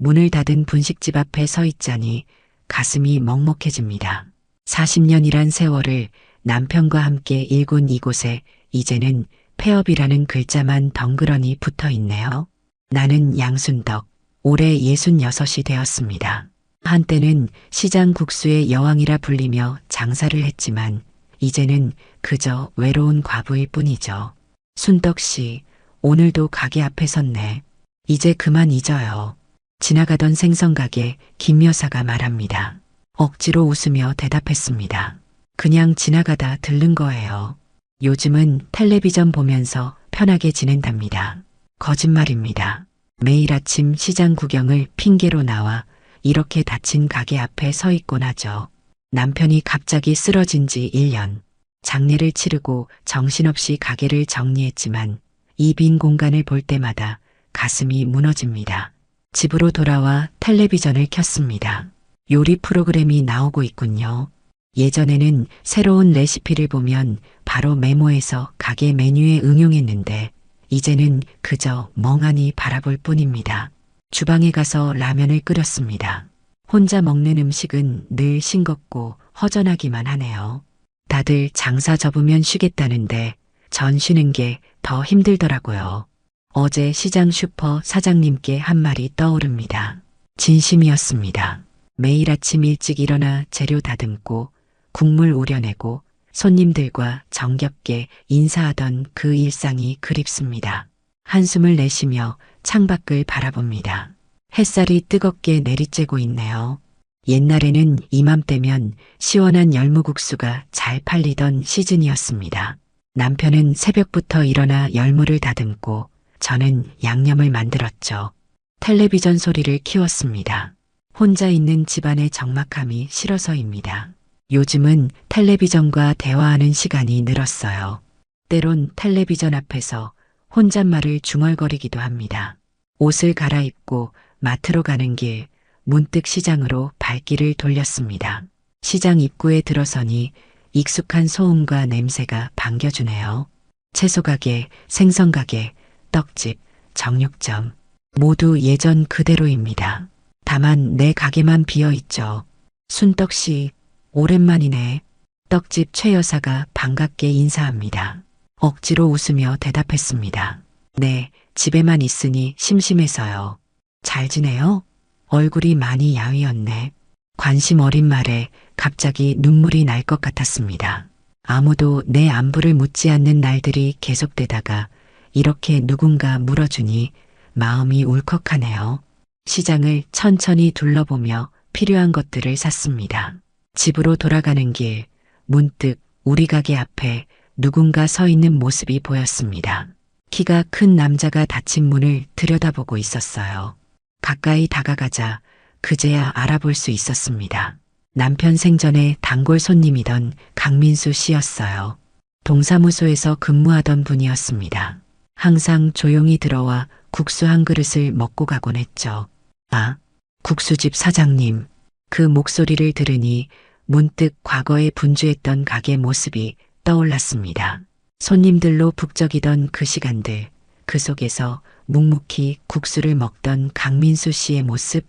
문을 닫은 분식집 앞에 서 있자니 가슴이 먹먹해집니다. 40년이란 세월을 남편과 함께 일군 이곳에 이제는 폐업이라는 글자만 덩그러니 붙어 있네요. 나는 양순덕, 올해 66이 되었습니다. 한때는 시장 국수의 여왕이라 불리며 장사를 했지만 이제는 그저 외로운 과부일 뿐이죠. 순덕 씨, 오늘도 가게 앞에 섰네. 이제 그만 잊어요. 지나가던 생선가게 김 여사가 말합니다. 억지로 웃으며 대답했습니다. 그냥 지나가다 들른 거예요. 요즘은 텔레비전 보면서 편하게 지낸답니다. 거짓말입니다. 매일 아침 시장 구경을 핑계로 나와 이렇게 닫힌 가게 앞에 서 있곤 하죠. 남편이 갑자기 쓰러진 지 1년. 장례를 치르고 정신없이 가게를 정리했지만 이 빈 공간을 볼 때마다 가슴이 무너집니다. 집으로 돌아와 텔레비전을 켰습니다. 요리 프로그램이 나오고 있군요. 예전에는 새로운 레시피를 보면 바로 메모해서 가게 메뉴에 응용했는데 이제는 그저 멍하니 바라볼 뿐입니다. 주방에 가서 라면을 끓였습니다. 혼자 먹는 음식은 늘 싱겁고 허전하기만 하네요. 다들 장사 접으면 쉬겠다는데 전 쉬는 게 더 힘들더라고요. 어제 시장 슈퍼 사장님께 한 말이 떠오릅니다. 진심이었습니다. 매일 아침 일찍 일어나 재료 다듬고 국물 우려내고 손님들과 정겹게 인사하던 그 일상이 그립습니다. 한숨을 내쉬며 창밖을 바라봅니다. 햇살이 뜨겁게 내리쬐고 있네요. 옛날에는 이맘때면 시원한 열무국수가 잘 팔리던 시즌이었습니다. 남편은 새벽부터 일어나 열무를 다듬고 저는 양념을 만들었죠. 텔레비전 소리를 키웠습니다. 혼자 있는 집안의 적막함이 싫어서입니다. 요즘은 텔레비전과 대화하는 시간이 늘었어요. 때론 텔레비전 앞에서 혼잣말을 중얼거리기도 합니다. 옷을 갈아입고 마트로 가는 길, 문득 시장으로 발길을 돌렸습니다. 시장 입구에 들어서니 익숙한 소음과 냄새가 반겨주네요. 채소가게, 생선가게, 떡집, 정육점, 모두 예전 그대로입니다. 다만 내 가게만 비어있죠. 순떡 씨, 오랜만이네. 떡집 최 여사가 반갑게 인사합니다. 억지로 웃으며 대답했습니다. 네, 집에만 있으니 심심해서요. 잘 지내요? 얼굴이 많이 야위었네. 관심 어린 말에 갑자기 눈물이 날 것 같았습니다. 아무도 내 안부를 묻지 않는 날들이 계속되다가 이렇게 누군가 물어주니 마음이 울컥하네요. 시장을 천천히 둘러보며 필요한 것들을 샀습니다. 집으로 돌아가는 길, 문득 우리 가게 앞에 누군가 서 있는 모습이 보였습니다. 키가 큰 남자가 닫힌 문을 들여다보고 있었어요. 가까이 다가가자 그제야 알아볼 수 있었습니다. 남편 생전에 단골 손님이던 강민수 씨였어요. 동사무소에서 근무하던 분이었습니다. 항상 조용히 들어와 국수 한 그릇을 먹고 가곤 했죠. 아, 국수집 사장님. 그 목소리를 들으니 문득 과거에 분주했던 가게 모습이 떠올랐습니다. 손님들로 북적이던 그 시간들, 그 속에서 묵묵히 국수를 먹던 강민수 씨의 모습,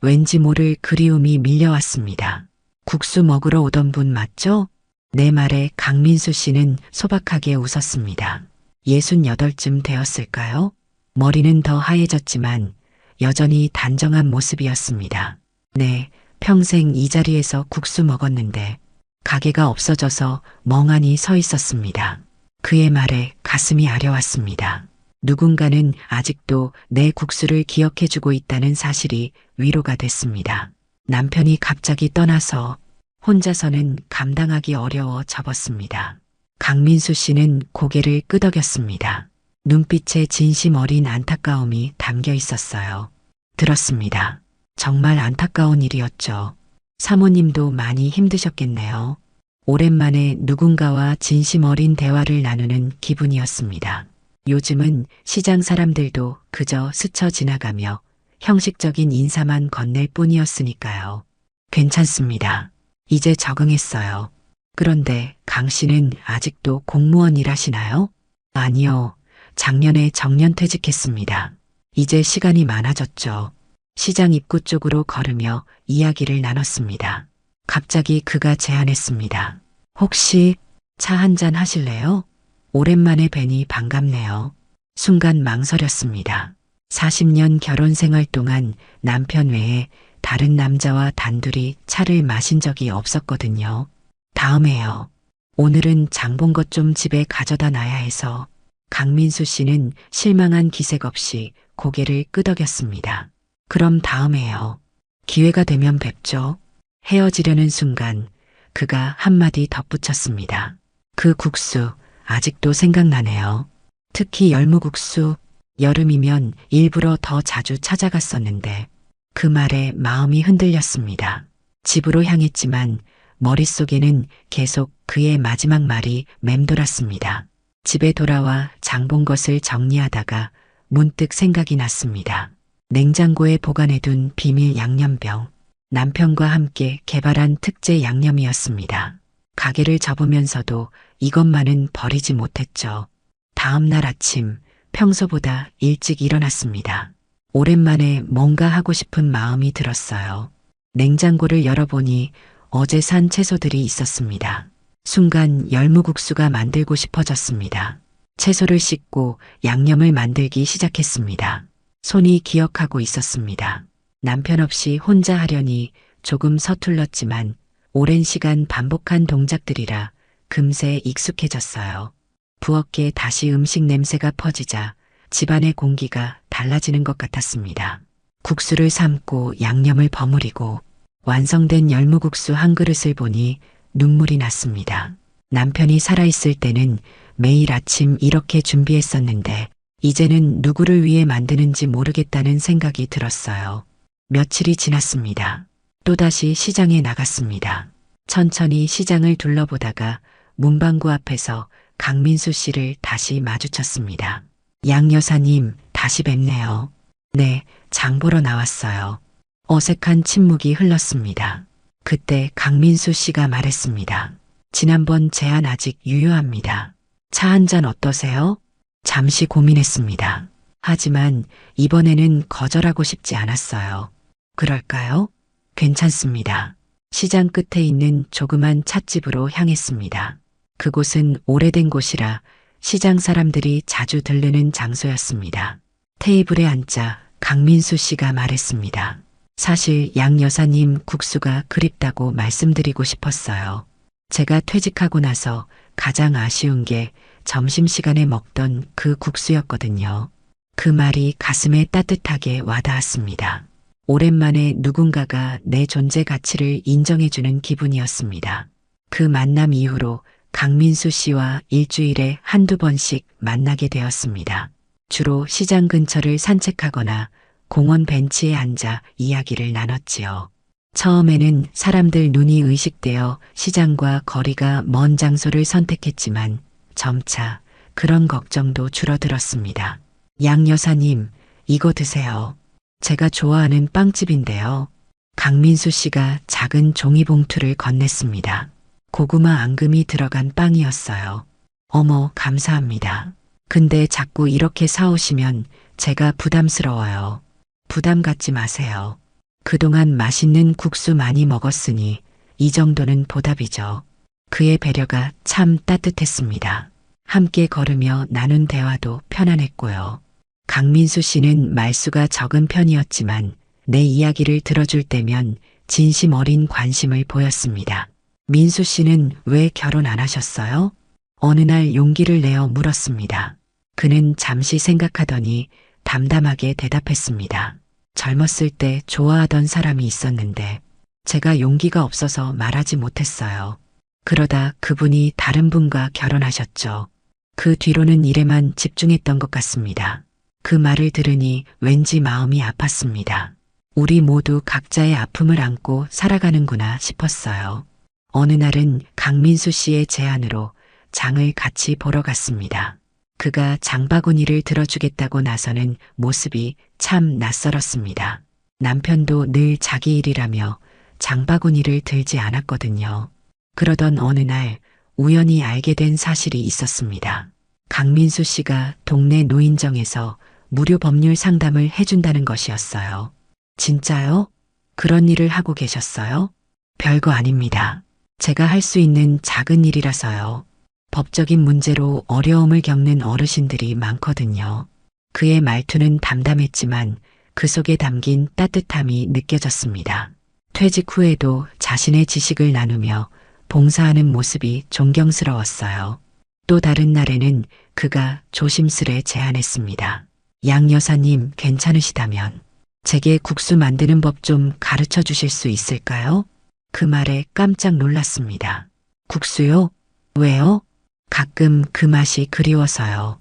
왠지 모를 그리움이 밀려왔습니다. 국수 먹으러 오던 분 맞죠? 내 말에 강민수 씨는 소박하게 웃었습니다. 68쯤 되었을까요? 머리는 더 하얘졌지만 여전히 단정한 모습이었습니다. 네, 평생 이 자리에서 국수 먹었는데 가게가 없어져서 멍하니 서 있었습니다. 그의 말에 가슴이 아려왔습니다. 누군가는 아직도 내 국수를 기억해주고 있다는 사실이 위로가 됐습니다. 남편이 갑자기 떠나서 혼자서는 감당하기 어려워 접었습니다. 강민수 씨는 고개를 끄덕였습니다. 눈빛에 진심 어린 안타까움이 담겨 있었어요. 들었습니다. 정말 안타까운 일이었죠. 사모님도 많이 힘드셨겠네요. 오랜만에 누군가와 진심 어린 대화를 나누는 기분이었습니다. 요즘은 시장 사람들도 그저 스쳐 지나가며 형식적인 인사만 건넬 뿐이었으니까요. 괜찮습니다. 이제 적응했어요. 그런데 강 씨는 아직도 공무원 일하시나요? 아니요. 작년에 정년퇴직했습니다. 이제 시간이 많아졌죠. 시장 입구 쪽으로 걸으며 이야기를 나눴습니다. 갑자기 그가 제안했습니다. 혹시 차 한잔 하실래요? 오랜만에 뵈니 반갑네요. 순간 망설였습니다. 40년 결혼 생활 동안 남편 외에 다른 남자와 단둘이 차를 마신 적이 없었거든요. 다음에요. 오늘은 장본 것 좀 집에 가져다 놔야 해서. 강민수 씨는 실망한 기색 없이 고개를 끄덕였습니다. 그럼 다음에요. 기회가 되면 뵙죠. 헤어지려는 순간 그가 한마디 덧붙였습니다. 그 국수 아직도 생각나네요. 특히 열무국수. 여름이면 일부러 더 자주 찾아갔었는데 그 말에 마음이 흔들렸습니다. 집으로 향했지만 머릿속에는 계속 그의 마지막 말이 맴돌았습니다. 집에 돌아와 장 본 것을 정리하다가 문득 생각이 났습니다. 냉장고에 보관해둔 비밀 양념병. 남편과 함께 개발한 특제 양념이었습니다. 가게를 접으면서도 이것만은 버리지 못했죠. 다음 날 아침 평소보다 일찍 일어났습니다. 오랜만에 뭔가 하고 싶은 마음이 들었어요. 냉장고를 열어보니 어제 산 채소들이 있었습니다. 순간 열무국수가 만들고 싶어졌습니다. 채소를 씻고 양념을 만들기 시작했습니다. 손이 기억하고 있었습니다. 남편 없이 혼자 하려니 조금 서툴렀지만 오랜 시간 반복한 동작들이라 금세 익숙해졌어요. 부엌에 다시 음식 냄새가 퍼지자 집안의 공기가 달라지는 것 같았습니다. 국수를 삶고 양념을 버무리고 완성된 열무국수 한 그릇을 보니 눈물이 났습니다. 남편이 살아있을 때는 매일 아침 이렇게 준비했었는데 이제는 누구를 위해 만드는지 모르겠다는 생각이 들었어요. 며칠이 지났습니다. 또다시 시장에 나갔습니다. 천천히 시장을 둘러보다가 문방구 앞에서 강민수 씨를 다시 마주쳤습니다. 양 여사님, 다시 뵙네요. 네, 장 보러 나왔어요. 어색한 침묵이 흘렀습니다. 그때 강민수 씨가 말했습니다. 지난번 제안 아직 유효합니다. 차 한 잔 어떠세요? 잠시 고민했습니다. 하지만 이번에는 거절하고 싶지 않았어요. 그럴까요? 괜찮습니다. 시장 끝에 있는 조그만 찻집으로 향했습니다. 그곳은 오래된 곳이라 시장 사람들이 자주 들르는 장소였습니다. 테이블에 앉자 강민수 씨가 말했습니다. 사실 양 여사님 국수가 그립다고 말씀드리고 싶었어요. 제가 퇴직하고 나서 가장 아쉬운 게 점심시간에 먹던 그 국수였거든요. 그 말이 가슴에 따뜻하게 와닿았습니다. 오랜만에 누군가가 내 존재 가치를 인정해주는 기분이었습니다. 그 만남 이후로 강민수 씨와 일주일에 한두 번씩 만나게 되었습니다. 주로 시장 근처를 산책하거나 공원 벤치에 앉아 이야기를 나눴지요. 처음에는 사람들 눈이 의식되어 시장과 거리가 먼 장소를 선택했지만 점차 그런 걱정도 줄어들었습니다. 양 여사님, 이거 드세요. 제가 좋아하는 빵집인데요. 강민수 씨가 작은 종이봉투를 건넸습니다. 고구마 앙금이 들어간 빵이었어요. 어머, 감사합니다. 근데 자꾸 이렇게 사오시면 제가 부담스러워요. 부담 갖지 마세요. 그동안 맛있는 국수 많이 먹었으니 이 정도는 보답이죠. 그의 배려가 참 따뜻했습니다. 함께 걸으며 나눈 대화도 편안했고요. 강민수 씨는 말수가 적은 편이었지만 내 이야기를 들어줄 때면 진심 어린 관심을 보였습니다. 민수 씨는 왜 결혼 안 하셨어요? 어느 날 용기를 내어 물었습니다. 그는 잠시 생각하더니 담담하게 대답했습니다. 젊었을 때 좋아하던 사람이 있었는데 제가 용기가 없어서 말하지 못했어요. 그러다 그분이 다른 분과 결혼하셨죠. 그 뒤로는 일에만 집중했던 것 같습니다. 그 말을 들으니 왠지 마음이 아팠습니다. 우리 모두 각자의 아픔을 안고 살아가는구나 싶었어요. 어느 날은 강민수 씨의 제안으로 장을 같이 보러 갔습니다. 그가 장바구니를 들어주겠다고 나서는 모습이 참 낯설었습니다. 남편도 늘 자기 일이라며 장바구니를 들지 않았거든요. 그러던 어느 날 우연히 알게 된 사실이 있었습니다. 강민수 씨가 동네 노인정에서 무료 법률 상담을 해준다는 것이었어요. 진짜요? 그런 일을 하고 계셨어요? 별거 아닙니다. 제가 할 수 있는 작은 일이라서요. 법적인 문제로 어려움을 겪는 어르신들이 많거든요. 그의 말투는 담담했지만 그 속에 담긴 따뜻함이 느껴졌습니다. 퇴직 후에도 자신의 지식을 나누며 봉사하는 모습이 존경스러웠어요. 또 다른 날에는 그가 조심스레 제안했습니다. 양 여사님 괜찮으시다면 제게 국수 만드는 법 좀 가르쳐 주실 수 있을까요? 그 말에 깜짝 놀랐습니다. 국수요? 왜요? 가끔 그 맛이 그리워서요.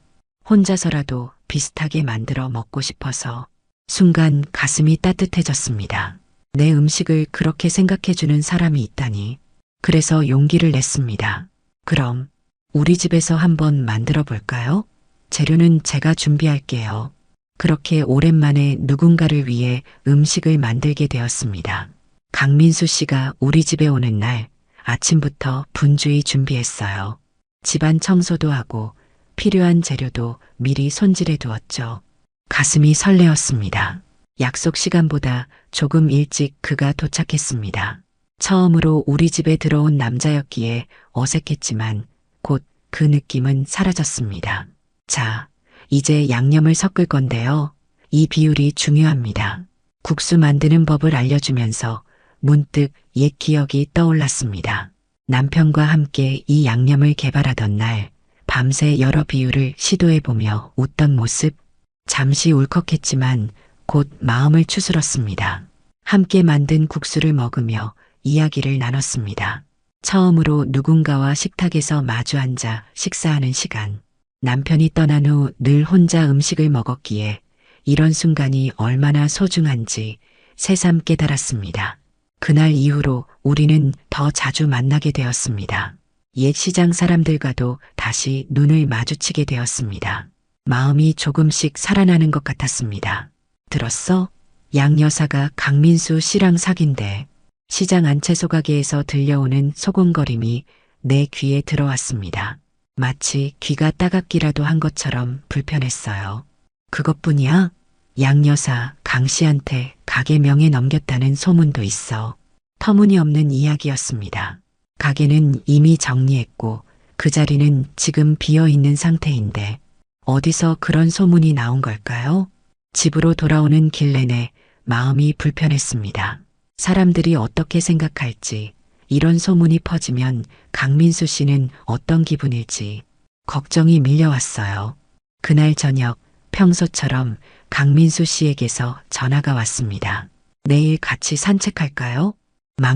혼자서라도 비슷하게 만들어 먹고 싶어서 순간 가슴이 따뜻해졌습니다. 내 음식을 그렇게 생각해주는 사람이 있다니. 그래서 용기를 냈습니다. 그럼 우리 집에서 한번 만들어 볼까요? 재료는 제가 준비할게요. 그렇게 오랜만에 누군가를 위해 음식을 만들게 되었습니다. 강민수 씨가 우리 집에 오는 날 아침부터 분주히 준비했어요. 집안 청소도 하고 필요한 재료도 미리 손질해 두었죠. 가슴이 설레었습니다. 약속 시간보다 조금 일찍 그가 도착했습니다. 처음으로 우리 집에 들어온 남자였기에 어색했지만 곧 그 느낌은 사라졌습니다. 자, 이제 양념을 섞을 건데요. 이 비율이 중요합니다. 국수 만드는 법을 알려주면서 문득 옛 기억이 떠올랐습니다. 남편과 함께 이 양념을 개발하던 날, 밤새 여러 비율을 시도해보며 웃던 모습, 잠시 울컥했지만 곧 마음을 추스렀습니다. 함께 만든 국수를 먹으며 이야기를 나눴습니다. 처음으로 누군가와 식탁에서 마주 앉아 식사하는 시간. 남편이 떠난 후 늘 혼자 음식을 먹었기에 이런 순간이 얼마나 소중한지 새삼 깨달았습니다. 그날 이후로 우리는 더 자주 만나게 되었습니다. 옛 시장 사람들과도 다시 눈을 마주치게 되었습니다. 마음이 조금씩 살아나는 것 같았습니다. 들었어? 양 여사가 강민수 씨랑 사귄대. 시장 안채소 가게에서 들려오는 소곤거림이 내 귀에 들어왔습니다. 마치 귀가 따갑기라도 한 것처럼 불편했어요. 그것뿐이야? 양 여사 강 씨한테 가게 명에 넘겼다는 소문도 있어. 터무니없는 이야기였습니다. 가게는 이미 정리했고 그 자리는 지금 비어있는 상태인데 어디서 그런 소문이 나온 걸까요? 집으로 돌아오는 길 내내 마음이 불편했습니다. 사람들이 어떻게 생각할지, 이런 소문이 퍼지면 강민수 씨는 어떤 기분일지 걱정이 밀려왔어요. 그날 저녁 평소처럼 강민수 씨에게서 전화가 왔습니다. 내일 같이 산책할까요?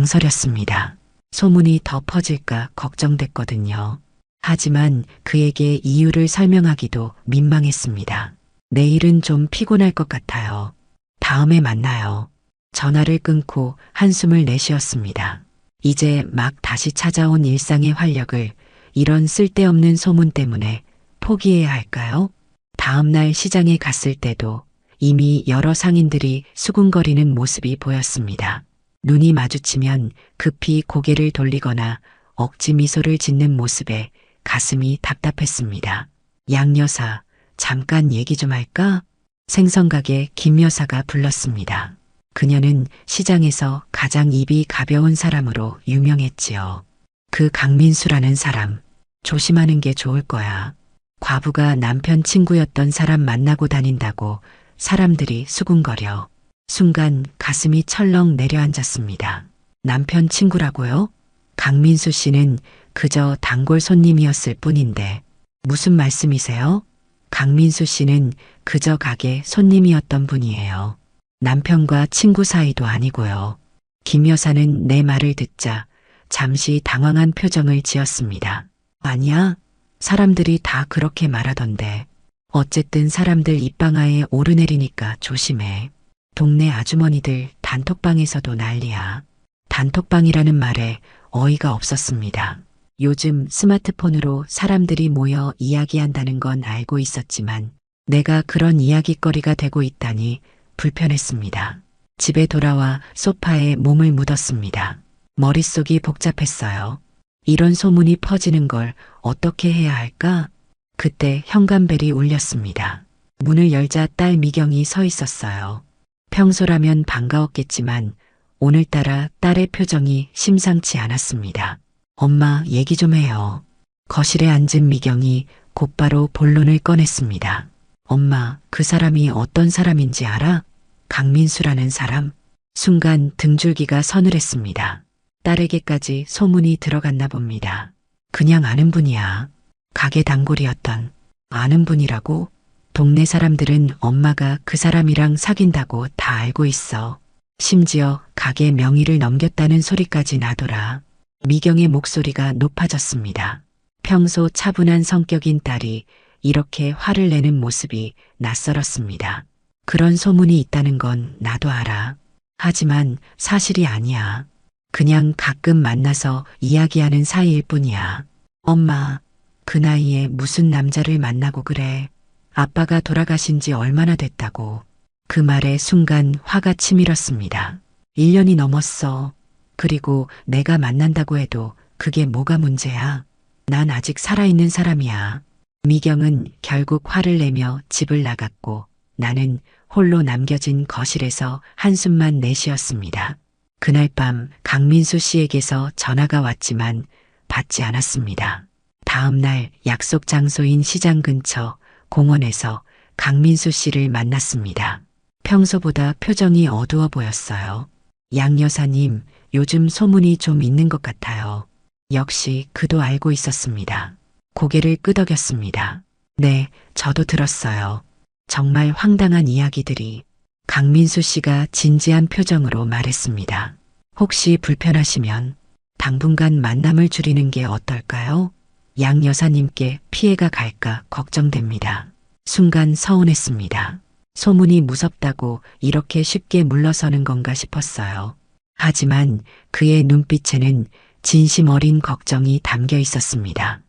망설였습니다. 소문이 더 퍼질까 걱정됐거든요. 하지만 그에게 이유를 설명하기도 민망했습니다. 내일은 좀 피곤할 것 같아요. 다음에 만나요. 전화를 끊고 한숨을 내쉬었습니다. 이제 막 다시 찾아온 일상의 활력을 이런 쓸데없는 소문 때문에 포기해야 할까요? 다음 날 시장에 갔을 때도 이미 여러 상인들이 수군거리는 모습이 보였습니다. 눈이 마주치면 급히 고개를 돌리거나 억지 미소를 짓는 모습에 가슴이 답답했습니다. 양 여사, 잠깐 얘기 좀 할까? 생선가게 김 여사가 불렀습니다. 그녀는 시장에서 가장 입이 가벼운 사람으로 유명했지요. 그 강민수라는 사람, 조심하는 게 좋을 거야. 과부가 남편 친구였던 사람 만나고 다닌다고 사람들이 수군거려. 순간 가슴이 철렁 내려앉았습니다. 남편 친구라고요? 강민수 씨는 그저 단골 손님이었을 뿐인데 무슨 말씀이세요? 강민수 씨는 그저 가게 손님이었던 분이에요. 남편과 친구 사이도 아니고요. 김 여사는 내 말을 듣자 잠시 당황한 표정을 지었습니다. 아니야, 사람들이 다 그렇게 말하던데. 어쨌든 사람들 입방아에 오르내리니까 조심해. 동네 아주머니들 단톡방에서도 난리야. 단톡방이라는 말에 어이가 없었습니다. 요즘 스마트폰으로 사람들이 모여 이야기한다는 건 알고 있었지만 내가 그런 이야깃거리가 되고 있다니 불편했습니다. 집에 돌아와 소파에 몸을 묻었습니다. 머릿속이 복잡했어요. 이런 소문이 퍼지는 걸 어떻게 해야 할까? 그때 현관벨이 울렸습니다. 문을 열자 딸 미경이 서 있었어요. 평소라면 반가웠겠지만 오늘따라 딸의 표정이 심상치 않았습니다. 엄마, 얘기 좀 해요. 거실에 앉은 미경이 곧바로 본론을 꺼냈습니다. 엄마, 그 사람이 어떤 사람인지 알아? 강민수라는 사람. 순간 등줄기가 서늘했습니다. 딸에게까지 소문이 들어갔나 봅니다. 그냥 아는 분이야. 가게 단골이었던. 아는 분이라고? 동네 사람들은 엄마가 그 사람이랑 사귄다고 다 알고 있어. 심지어 가게 명의를 넘겼다는 소리까지 나더라. 미경의 목소리가 높아졌습니다. 평소 차분한 성격인 딸이 이렇게 화를 내는 모습이 낯설었습니다. 그런 소문이 있다는 건 나도 알아. 하지만 사실이 아니야. 그냥 가끔 만나서 이야기하는 사이일 뿐이야. 엄마, 그 나이에 무슨 남자를 만나고 그래. 아빠가 돌아가신 지 얼마나 됐다고. 그 말에 순간 화가 치밀었습니다. 1년이 넘었어. 그리고 내가 만난다고 해도 그게 뭐가 문제야. 난 아직 살아있는 사람이야. 미경은 결국 화를 내며 집을 나갔고 나는 홀로 남겨진 거실에서 한숨만 내쉬었습니다. 그날 밤 강민수 씨에게서 전화가 왔지만 받지 않았습니다. 다음 날 약속 장소인 시장 근처 공원에서 강민수 씨를 만났습니다. 평소보다 표정이 어두워 보였어요. 양 여사님, 요즘 소문이 좀 있는 것 같아요. 역시 그도 알고 있었습니다. 고개를 끄덕였습니다. 네, 저도 들었어요. 정말 황당한 이야기들이. 강민수 씨가 진지한 표정으로 말했습니다. 혹시 불편하시면 당분간 만남을 줄이는 게 어떨까요? 양 여사님께 피해가 갈까 걱정됩니다. 순간 서운했습니다. 소문이 무섭다고 이렇게 쉽게 물러서는 건가 싶었어요. 하지만 그의 눈빛에는 진심 어린 걱정이 담겨 있었습니다.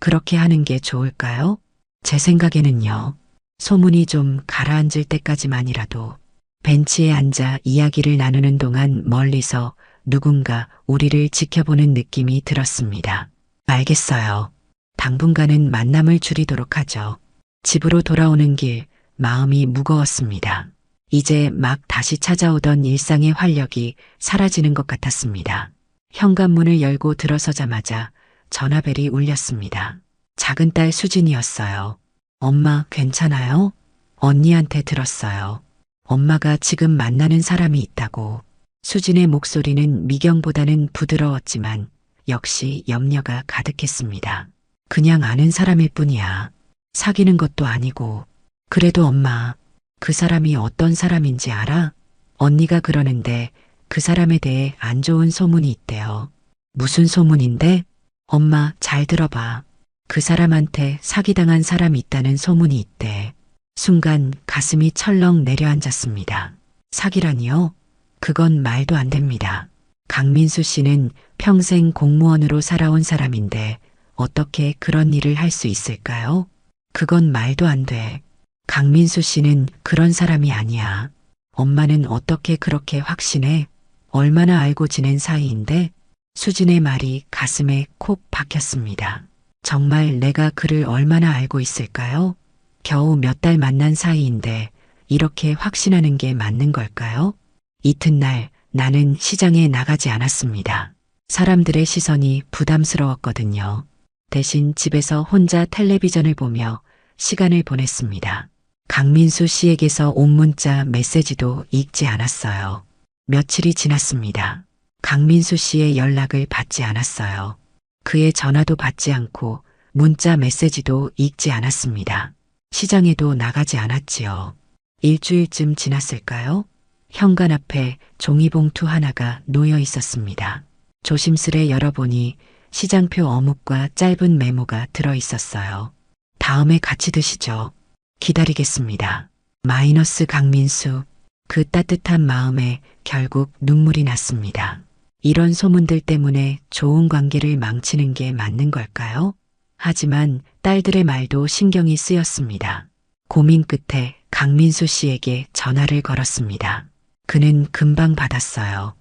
그렇게 하는 게 좋을까요? 제 생각에는요. 소문이 좀 가라앉을 때까지만이라도 벤치에 앉아 이야기를 나누는 동안 멀리서 누군가 우리를 지켜보는 느낌이 들었습니다. 알겠어요. 당분간은 만남을 줄이도록 하죠. 집으로 돌아오는 길 마음이 무거웠습니다. 이제 막 다시 찾아오던 일상의 활력이 사라지는 것 같았습니다. 현관문을 열고 들어서자마자 전화벨이 울렸습니다. 작은 딸 수진이었어요. 엄마, 괜찮아요? 언니한테 들었어요. 엄마가 지금 만나는 사람이 있다고. 수진의 목소리는 미경보다는 부드러웠지만 역시 염려가 가득했습니다. 그냥 아는 사람일 뿐이야. 사귀는 것도 아니고. 그래도 엄마, 그 사람이 어떤 사람인지 알아? 언니가 그러는데 그 사람에 대해 안 좋은 소문이 있대요. 무슨 소문인데? 엄마, 잘 들어봐. 그 사람한테 사기당한 사람이 있다는 소문이 있대. 순간 가슴이 철렁 내려앉았습니다. 사기라니요? 그건 말도 안 됩니다. 강민수 씨는 평생 공무원으로 살아온 사람인데 어떻게 그런 일을 할 수 있을까요? 그건 말도 안 돼. 강민수 씨는 그런 사람이 아니야. 엄마는 어떻게 그렇게 확신해? 얼마나 알고 지낸 사이인데? 수진의 말이 가슴에 콕 박혔습니다. 정말 내가 그를 얼마나 알고 있을까요? 겨우 몇 달 만난 사이인데 이렇게 확신하는 게 맞는 걸까요? 이튿날 나는 시장에 나가지 않았습니다. 사람들의 시선이 부담스러웠거든요. 대신 집에서 혼자 텔레비전을 보며 시간을 보냈습니다. 강민수 씨에게서 온 문자 메시지도 읽지 않았어요. 며칠이 지났습니다. 강민수 씨의 연락을 받지 않았어요. 그의 전화도 받지 않고 문자 메시지도 읽지 않았습니다. 시장에도 나가지 않았지요. 일주일쯤 지났을까요? 현관 앞에 종이봉투 하나가 놓여 있었습니다. 조심스레 열어보니 시장표 어묵과 짧은 메모가 들어 있었어요. 다음에 같이 드시죠. 기다리겠습니다. 마이너스 강민수. 그 따뜻한 마음에 결국 눈물이 났습니다. 이런 소문들 때문에 좋은 관계를 망치는 게 맞는 걸까요? 하지만 딸들의 말도 신경이 쓰였습니다. 고민 끝에 강민수 씨에게 전화를 걸었습니다. 그는 금방 받았어요.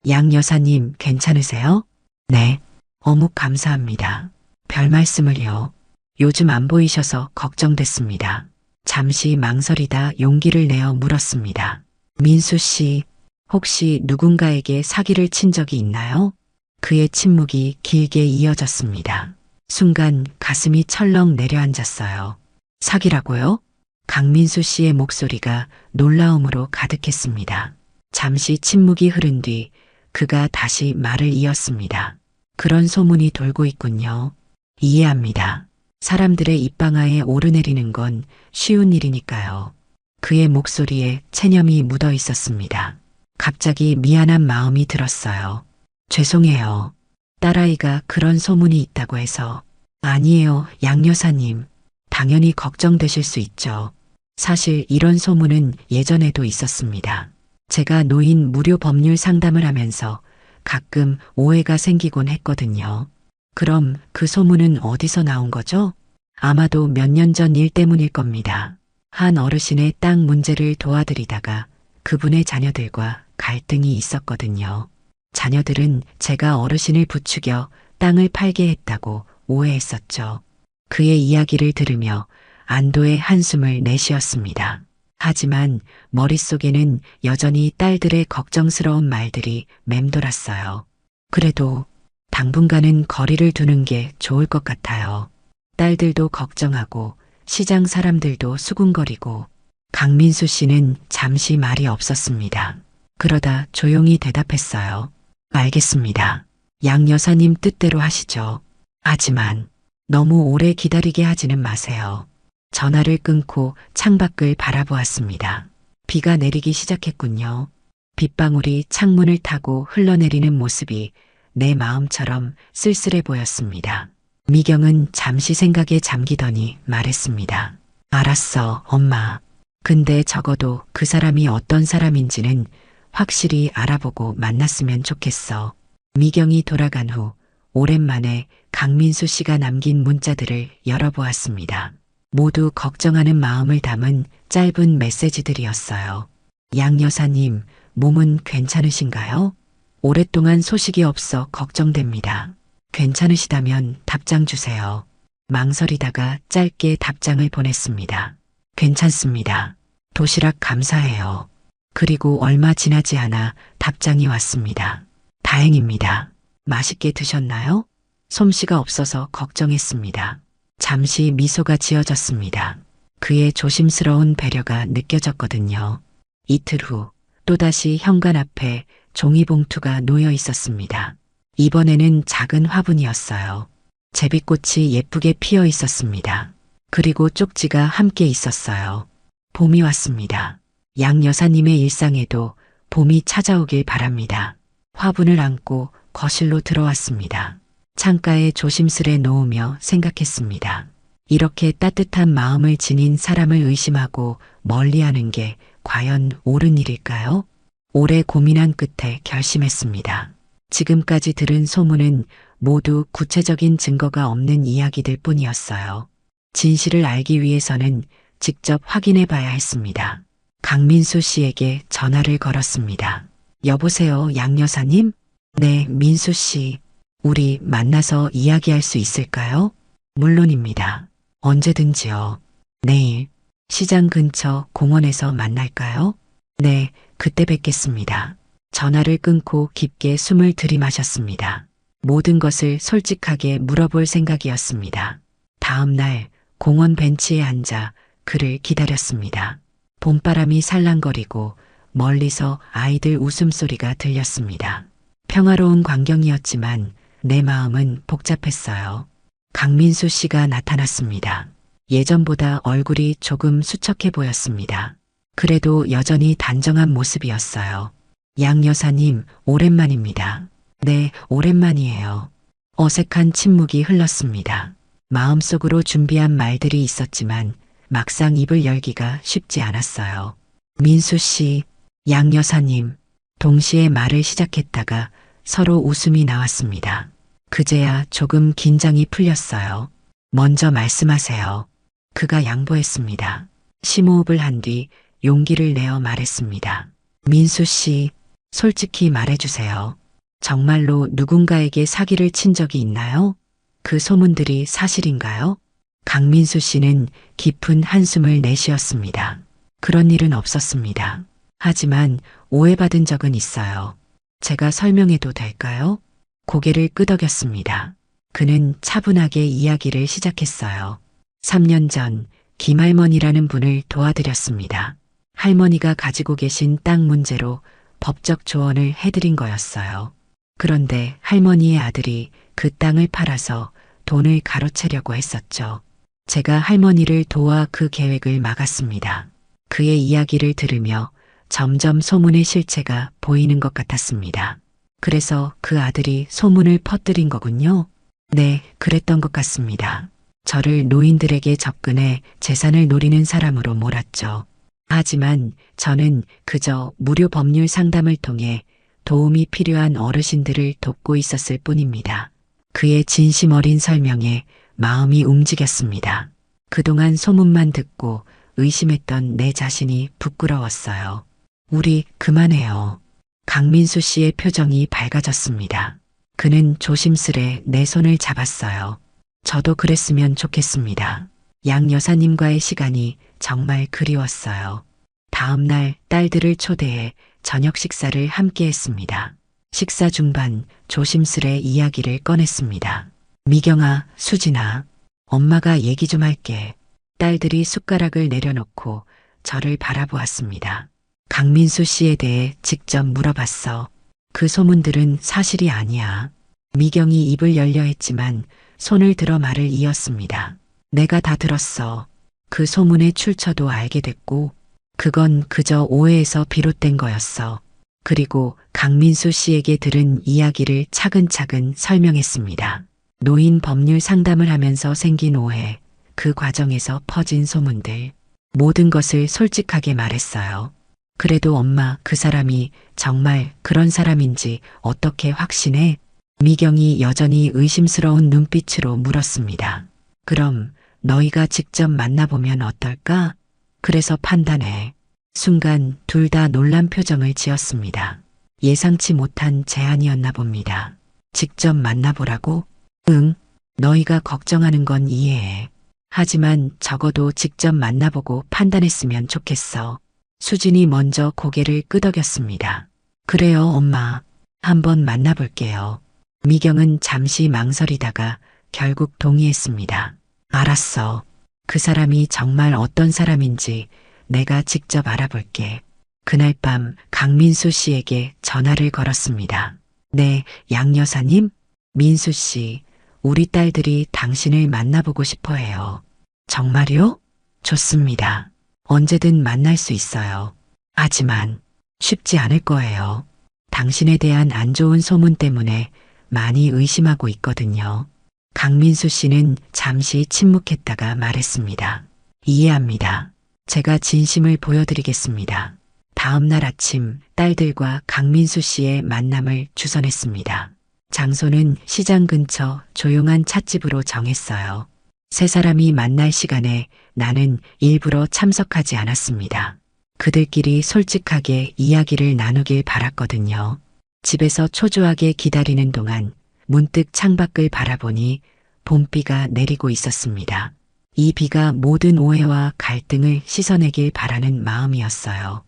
양 여사님 괜찮으세요? 네. 어묵 감사합니다. 별 말씀을요. 요즘 안 보이셔서 걱정됐습니다. 잠시 망설이다 용기를 내어 물었습니다. 민수 씨, 혹시 누군가에게 사기를 친 적이 있나요? 그의 침묵이 길게 이어졌습니다. 순간 가슴이 철렁 내려앉았어요. 사기라고요? 강민수 씨의 목소리가 놀라움으로 가득했습니다. 잠시 침묵이 흐른 뒤 그가 다시 말을 이었습니다. 그런 소문이 돌고 있군요. 이해합니다. 사람들의 입방아에 오르내리는 건 쉬운 일이니까요. 그의 목소리에 체념이 묻어 있었습니다. 갑자기 미안한 마음이 들었어요. 죄송해요. 딸아이가 그런 소문이 있다고 해서. 아니에요, 양 여사님. 당연히 걱정되실 수 있죠. 사실 이런 소문은 예전에도 있었습니다. 제가 노인 무료 법률 상담을 하면서 가끔 오해가 생기곤 했거든요. 그럼 그 소문은 어디서 나온 거죠? 아마도 몇 년 전 일 때문일 겁니다. 한 어르신의 땅 문제를 도와드리다가 그분의 자녀들과 갈등이 있었거든요. 자녀들은 제가 어르신을 부추겨 땅을 팔게 했다고 오해했었죠. 그의 이야기를 들으며 안도의 한숨을 내쉬었습니다. 하지만 머릿속에는 여전히 딸들의 걱정스러운 말들이 맴돌았어요. 그래도 당분간은 거리를 두는 게 좋을 것 같아요. 딸들도 걱정하고 시장 사람들도 수군거리고. 강민수 씨는 잠시 말이 없었습니다. 그러다 조용히 대답했어요. 알겠습니다. 양 여사님 뜻대로 하시죠. 하지만 너무 오래 기다리게 하지는 마세요. 전화를 끊고 창밖을 바라보았습니다. 비가 내리기 시작했군요. 빗방울이 창문을 타고 흘러내리는 모습이 내 마음처럼 쓸쓸해 보였습니다. 미경은 잠시 생각에 잠기더니 말했습니다. 알았어, 엄마. 근데 적어도 그 사람이 어떤 사람인지는 확실히 알아보고 만났으면 좋겠어. 미경이 돌아간 후 오랜만에 강민수 씨가 남긴 문자들을 열어보았습니다. 모두 걱정하는 마음을 담은 짧은 메시지들이었어요. 양 여사님, 몸은 괜찮으신가요? 오랫동안 소식이 없어 걱정됩니다. 괜찮으시다면 답장 주세요. 망설이다가 짧게 답장을 보냈습니다. 괜찮습니다. 도시락 감사해요. 그리고 얼마 지나지 않아 답장이 왔습니다. 다행입니다. 맛있게 드셨나요? 솜씨가 없어서 걱정했습니다. 잠시 미소가 지어졌습니다. 그의 조심스러운 배려가 느껴졌거든요. 이틀 후 또다시 현관 앞에 종이봉투가 놓여 있었습니다. 이번에는 작은 화분이었어요. 제비꽃이 예쁘게 피어 있었습니다. 그리고 쪽지가 함께 있었어요. 봄이 왔습니다. 양 여사님의 일상에도 봄이 찾아오길 바랍니다. 화분을 안고 거실로 들어왔습니다. 창가에 조심스레 놓으며 생각했습니다. 이렇게 따뜻한 마음을 지닌 사람을 의심하고 멀리하는 게 과연 옳은 일일까요? 오래 고민한 끝에 결심했습니다. 지금까지 들은 소문은 모두 구체적인 증거가 없는 이야기들 뿐이었어요. 진실을 알기 위해서는 직접 확인해 봐야 했습니다. 강민수 씨에게 전화를 걸었습니다. 여보세요, 양 여사님? 네, 민수 씨. 우리 만나서 이야기할 수 있을까요? 물론입니다. 언제든지요. 내일 시장 근처 공원에서 만날까요? 네, 그때 뵙겠습니다. 전화를 끊고 깊게 숨을 들이마셨습니다. 모든 것을 솔직하게 물어볼 생각이었습니다. 다음 날 공원 벤치에 앉아 그를 기다렸습니다. 봄바람이 살랑거리고 멀리서 아이들 웃음소리가 들렸습니다. 평화로운 광경이었지만 내 마음은 복잡했어요. 강민수 씨가 나타났습니다. 예전보다 얼굴이 조금 수척해 보였습니다. 그래도 여전히 단정한 모습이었어요. 양 여사님, 오랜만입니다. 네, 오랜만이에요. 어색한 침묵이 흘렀습니다. 마음속으로 준비한 말들이 있었지만 막상 입을 열기가 쉽지 않았어요. 민수 씨, 양 여사님, 동시에 말을 시작했다가 서로 웃음이 나왔습니다. 그제야 조금 긴장이 풀렸어요. 먼저 말씀하세요. 그가 양보했습니다. 심호흡을 한 뒤 용기를 내어 말했습니다. 민수 씨, 솔직히 말해주세요. 정말로 누군가에게 사기를 친 적이 있나요? 그 소문들이 사실인가요? 강민수 씨는 깊은 한숨을 내쉬었습니다. 그런 일은 없었습니다. 하지만 오해받은 적은 있어요. 제가 설명해도 될까요? 고개를 끄덕였습니다. 그는 차분하게 이야기를 시작했어요. 3년 전 김할머니라는 분을 도와드렸습니다. 할머니가 가지고 계신 땅 문제로 법적 조언을 해드린 거였어요. 그런데 할머니의 아들이 그 땅을 팔아서 돈을 가로채려고 했었죠. 제가 할머니를 도와 그 계획을 막았습니다. 그의 이야기를 들으며 점점 소문의 실체가 보이는 것 같았습니다. 그래서 그 아들이 소문을 퍼뜨린 거군요. 네, 그랬던 것 같습니다. 저를 노인들에게 접근해 재산을 노리는 사람으로 몰았죠. 하지만 저는 그저 무료 법률 상담을 통해 도움이 필요한 어르신들을 돕고 있었을 뿐입니다. 그의 진심 어린 설명에 마음이 움직였습니다. 그동안 소문만 듣고 의심했던 내 자신이 부끄러웠어요. 우리 그만해요. 강민수 씨의 표정이 밝아졌습니다. 그는 조심스레 내 손을 잡았어요. 저도 그랬으면 좋겠습니다. 양 여사님과의 시간이 정말 그리웠어요. 다음 날 딸들을 초대해 저녁 식사를 함께 했습니다. 식사 중반 조심스레 이야기를 꺼냈습니다. 미경아, 수진아, 엄마가 얘기 좀 할게. 딸들이 숟가락을 내려놓고 저를 바라보았습니다. 강민수 씨에 대해 직접 물어봤어. 그 소문들은 사실이 아니야. 미경이 입을 열려 했지만 손을 들어 말을 이었습니다. 내가 다 들었어. 그 소문의 출처도 알게 됐고 그건 그저 오해에서 비롯된 거였어. 그리고 강민수 씨에게 들은 이야기를 차근차근 설명했습니다. 노인 법률 상담을 하면서 생긴 오해, 그 과정에서 퍼진 소문들, 모든 것을 솔직하게 말했어요. 그래도 엄마, 그 사람이 정말 그런 사람인지 어떻게 확신해? 미경이 여전히 의심스러운 눈빛으로 물었습니다. 그럼 너희가 직접 만나보면 어떨까? 그래서 판단해. 순간 둘 다 놀란 표정을 지었습니다. 예상치 못한 제안이었나 봅니다. 직접 만나보라고? 응, 너희가 걱정하는 건 이해해. 하지만 적어도 직접 만나보고 판단했으면 좋겠어. 수진이 먼저 고개를 끄덕였습니다. 그래요, 엄마. 한번 만나볼게요. 미경은 잠시 망설이다가 결국 동의했습니다. 알았어. 그 사람이 정말 어떤 사람인지 내가 직접 알아볼게. 그날 밤 강민수 씨에게 전화를 걸었습니다. 네, 양 여사님? 민수 씨, 우리 딸들이 당신을 만나보고 싶어 해요. 정말요? 좋습니다. 언제든 만날 수 있어요. 하지만 쉽지 않을 거예요. 당신에 대한 안 좋은 소문 때문에 많이 의심하고 있거든요. 강민수 씨는 잠시 침묵했다가 말했습니다. 이해합니다. 제가 진심을 보여드리겠습니다. 다음 날 아침 딸들과 강민수 씨의 만남을 주선했습니다. 장소는 시장 근처 조용한 찻집으로 정했어요. 세 사람이 만날 시간에 나는 일부러 참석하지 않았습니다. 그들끼리 솔직하게 이야기를 나누길 바랐거든요. 집에서 초조하게 기다리는 동안 문득 창밖을 바라보니 봄비가 내리고 있었습니다. 이 비가 모든 오해와 갈등을 씻어내길 바라는 마음이었어요.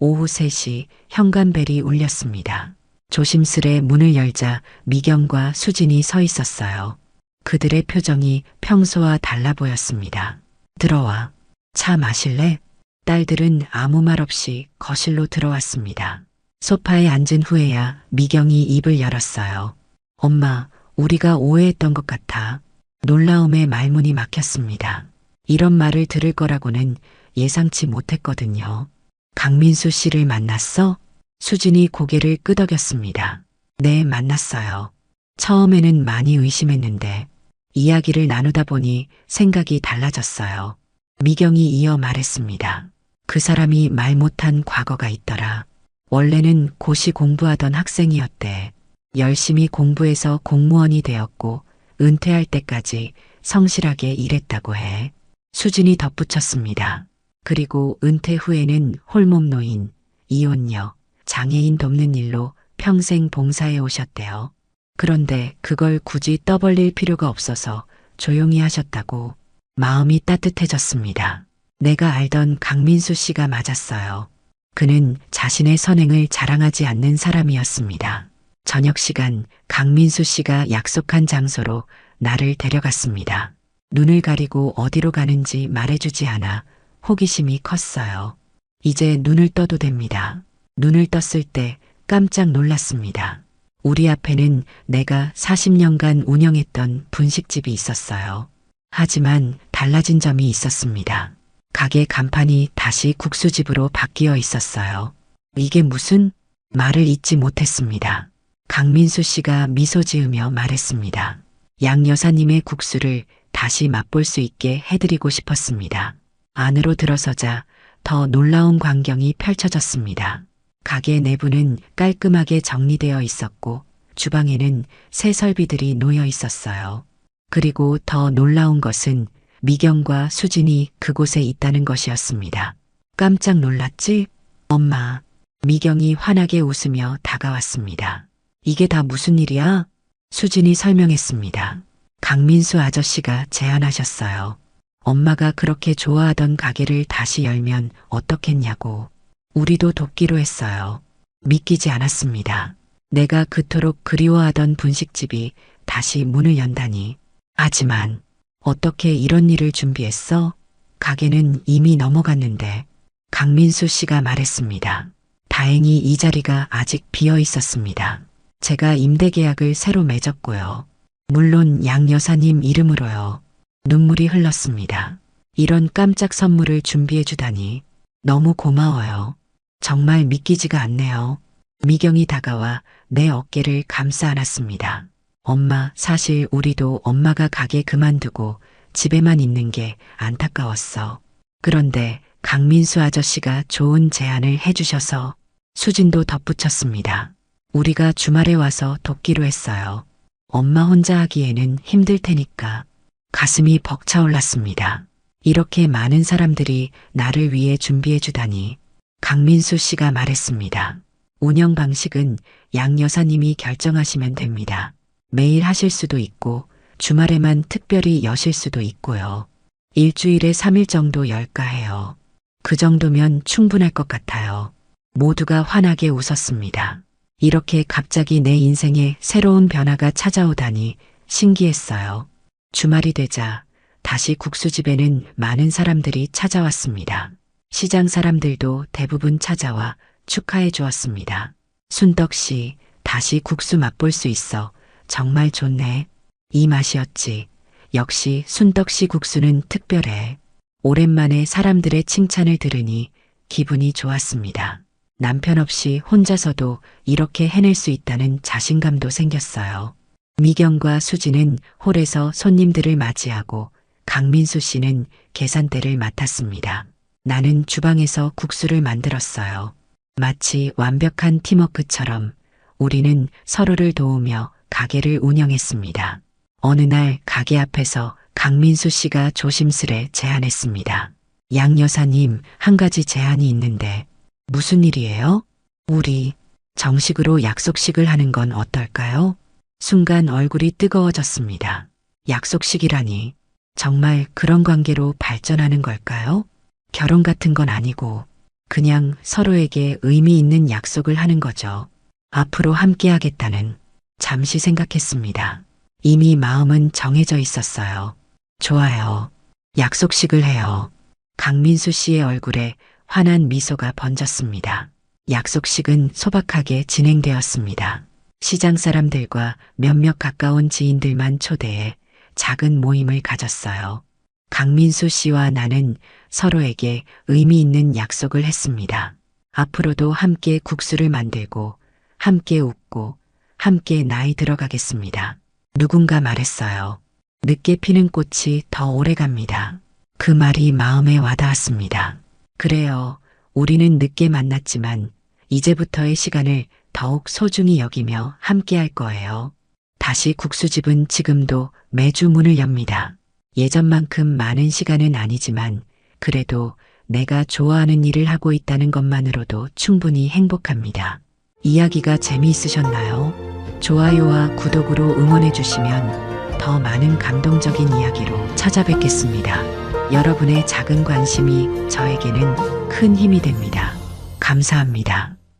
오후 3시 현관벨이 울렸습니다. 조심스레 문을 열자 미경과 수진이 서 있었어요. 그들의 표정이 평소와 달라 보였습니다. 들어와. 차 마실래? 딸들은 아무 말 없이 거실로 들어왔습니다. 소파에 앉은 후에야 미경이 입을 열었어요. 엄마, 우리가 오해했던 것 같아. 놀라움에 말문이 막혔습니다. 이런 말을 들을 거라고는 예상치 못했거든요. 강민수 씨를 만났어? 수진이 고개를 끄덕였습니다. 네, 만났어요. 처음에는 많이 의심했는데 이야기를 나누다 보니 생각이 달라졌어요. 미경이 이어 말했습니다. 그 사람이 말 못한 과거가 있더라. 원래는 고시 공부하던 학생이었대. 열심히 공부해서 공무원이 되었고 은퇴할 때까지 성실하게 일했다고 해. 수진이 덧붙였습니다. 그리고 은퇴 후에는 홀몸노인, 이혼녀, 장애인 돕는 일로 평생 봉사해 오셨대요. 그런데 그걸 굳이 떠벌릴 필요가 없어서 조용히 하셨다고. 마음이 따뜻해졌습니다. 내가 알던 강민수 씨가 맞았어요. 그는 자신의 선행을 자랑하지 않는 사람이었습니다. 저녁 시간 강민수 씨가 약속한 장소로 나를 데려갔습니다. 눈을 가리고 어디로 가는지 말해주지 않아 호기심이 컸어요. 이제 눈을 떠도 됩니다. 눈을 떴을 때 깜짝 놀랐습니다. 우리 앞에는 내가 40년간 운영했던 분식집이 있었어요. 하지만 달라진 점이 있었습니다. 가게 간판이 다시 국수집으로 바뀌어 있었어요. 이게 무슨? 말을 잇지 못했습니다. 강민수 씨가 미소 지으며 말했습니다. 양 여사님의 국수를 다시 맛볼 수 있게 해드리고 싶었습니다. 안으로 들어서자 더 놀라운 광경이 펼쳐졌습니다. 가게 내부는 깔끔하게 정리되어 있었고 주방에는 새 설비들이 놓여 있었어요. 그리고 더 놀라운 것은 미경과 수진이 그곳에 있다는 것이었습니다. 깜짝 놀랐지? 엄마. 미경이 환하게 웃으며 다가왔습니다. 이게 다 무슨 일이야? 수진이 설명했습니다. 강민수 아저씨가 제안하셨어요. 엄마가 그렇게 좋아하던 가게를 다시 열면 어떻겠냐고. 우리도 돕기로 했어요. 믿기지 않았습니다. 내가 그토록 그리워하던 분식집이 다시 문을 연다니. 하지만 어떻게 이런 일을 준비했어? 가게는 이미 넘어갔는데. 강민수 씨가 말했습니다. 다행히 이 자리가 아직 비어 있었습니다. 제가 임대 계약을 새로 맺었고요. 물론 양 여사님 이름으로요. 눈물이 흘렀습니다. 이런 깜짝 선물을 준비해 주다니 너무 고마워요. 정말 믿기지가 않네요. 미경이 다가와 내 어깨를 감싸 안았습니다. 엄마, 사실 우리도 엄마가 가게 그만두고 집에만 있는 게 안타까웠어. 그런데 강민수 아저씨가 좋은 제안을 해주셔서. 수진도 덧붙였습니다. 우리가 주말에 와서 돕기로 했어요. 엄마 혼자 하기에는 힘들 테니까. 가슴이 벅차올랐습니다. 이렇게 많은 사람들이 나를 위해 준비해 주다니. 강민수 씨가 말했습니다. 운영 방식은 양 여사님이 결정하시면 됩니다. 매일 하실 수도 있고 주말에만 특별히 여실 수도 있고요. 일주일에 3일 정도 열까 해요. 그 정도면 충분할 것 같아요. 모두가 환하게 웃었습니다. 이렇게 갑자기 내 인생에 새로운 변화가 찾아오다니 신기했어요. 주말이 되자 다시 국수집에는 많은 사람들이 찾아왔습니다. 시장 사람들도 대부분 찾아와 축하해 주었습니다. 순덕 씨, 다시 국수 맛볼 수 있어. 정말 좋네. 이 맛이었지. 역시 순덕 씨 국수는 특별해. 오랜만에 사람들의 칭찬을 들으니 기분이 좋았습니다. 남편 없이 혼자서도 이렇게 해낼 수 있다는 자신감도 생겼어요. 미경과 수지는 홀에서 손님들을 맞이하고 강민수 씨는 계산대를 맡았습니다. 나는 주방에서 국수를 만들었어요. 마치 완벽한 팀워크처럼 우리는 서로를 도우며 가게를 운영했습니다. 어느 날 가게 앞에서 강민수 씨가 조심스레 제안했습니다. 양 여사님, 한 가지 제안이 있는데. 무슨 일이에요? 우리 정식으로 약속식을 하는 건 어떨까요? 순간 얼굴이 뜨거워졌습니다. 약속식이라니. 정말 그런 관계로 발전하는 걸까요? 결혼 같은 건 아니고 그냥 서로에게 의미 있는 약속을 하는 거죠. 앞으로 함께 하겠다는. 잠시 생각했습니다. 이미 마음은 정해져 있었어요. 좋아요. 약속식을 해요. 강민수 씨의 얼굴에 환한 미소가 번졌습니다. 약속식은 소박하게 진행되었습니다. 시장 사람들과 몇몇 가까운 지인들만 초대해 작은 모임을 가졌어요. 강민수 씨와 나는 서로에게 의미 있는 약속을 했습니다. 앞으로도 함께 국수를 만들고 함께 웃고 함께 나이 들어가겠습니다. 누군가 말했어요. 늦게 피는 꽃이 더 오래 갑니다. 그 말이 마음에 와닿았습니다. 그래요. 우리는 늦게 만났지만 이제부터의 시간을 더욱 소중히 여기며 함께 할 거예요. 다시 국수집은 지금도 매주 문을 엽니다. 예전만큼 많은 시간은 아니지만 그래도 내가 좋아하는 일을 하고 있다는 것만으로도 충분히 행복합니다. 이야기가 재미있으셨나요? 좋아요와 구독으로 응원해 주시면 더 많은 감동적인 이야기로 찾아뵙겠습니다. 여러분의 작은 관심이 저에게는 큰 힘이 됩니다. 감사합니다.